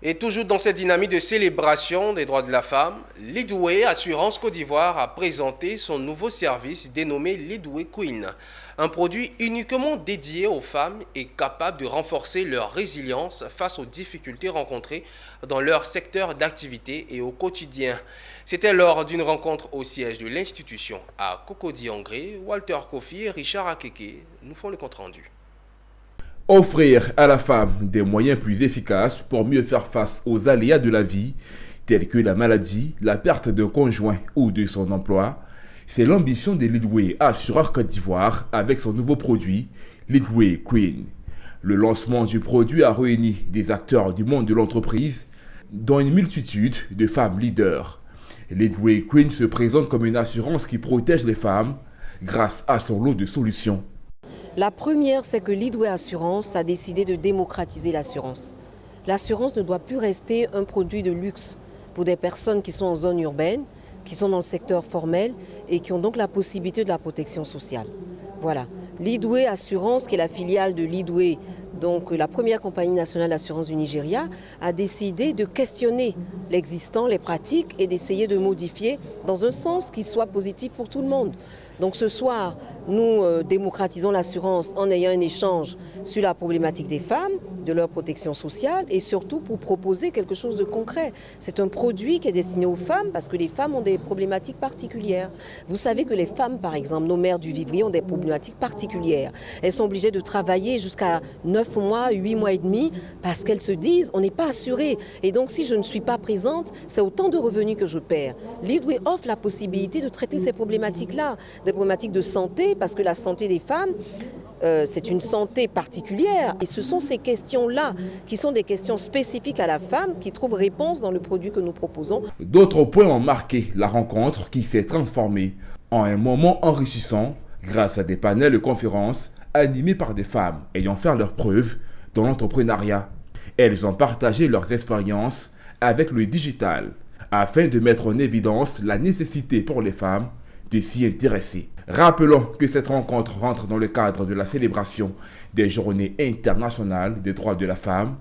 Et toujours dans cette dynamique de célébration des droits de la femme, Leadway Assurance Côte d'Ivoire a présenté son nouveau service dénommé Leadway Queen, un produit uniquement dédié aux femmes et capable de renforcer leur résilience face aux difficultés rencontrées dans leur secteur d'activité et au quotidien. C'était lors d'une rencontre au siège de l'institution à Cocody-Angré. Walter Kofi et Richard Akeke nous font le compte-rendu. Offrir à la femme des moyens plus efficaces pour mieux faire face aux aléas de la vie, tels que la maladie, la perte d'un conjoint ou de son emploi, c'est l'ambition de Leadway Assureur Côte d'Ivoire avec son nouveau produit, Leadway Queen. Le lancement du produit a réuni des acteurs du monde de l'entreprise, dont une multitude de femmes leaders. Leadway Queen se présente comme une assurance qui protège les femmes grâce à son lot de solutions. La première, c'est que Leadway Assurance a décidé de démocratiser l'assurance. L'assurance ne doit plus rester un produit de luxe pour des personnes qui sont en zone urbaine, qui sont dans le secteur formel et qui ont donc la possibilité de la protection sociale. Voilà. Leadway Assurance, qui est la filiale de Leadway, donc la première compagnie nationale d'assurance du Nigeria, a décidé de questionner l'existant, les pratiques et d'essayer de modifier dans un sens qui soit positif pour tout le monde. Donc ce soir, nous démocratisons l'assurance en ayant un échange sur la problématique des femmes, de leur protection sociale et surtout pour proposer quelque chose de concret. C'est un produit qui est destiné aux femmes parce que les femmes ont des problématiques particulières. Vous savez que les femmes, par exemple, nos mères du Vivrier ont des problématiques particulières. Elles sont obligées de travailler jusqu'à 9 mois, 8 mois et demi parce qu'elles se disent on n'est pas assuré. Et donc si je ne suis pas présente, c'est autant de revenus que je perds. Leadway offre la possibilité de traiter ces problématiques-là, des problématiques de santé parce que la santé des femmes, c'est une santé particulière et ce sont ces questions-là qui sont des questions spécifiques à la femme qui trouvent réponse dans le produit que nous proposons. D'autres points ont marqué la rencontre qui s'est transformée en un moment enrichissant grâce à des panels de conférences animés par des femmes ayant fait leurs preuves dans l'entrepreneuriat. Elles ont partagé leurs expériences avec le digital afin de mettre en évidence la nécessité pour les femmes de s'y intéresser. Rappelons que cette rencontre rentre dans le cadre de la célébration des Journées internationales des droits de la femme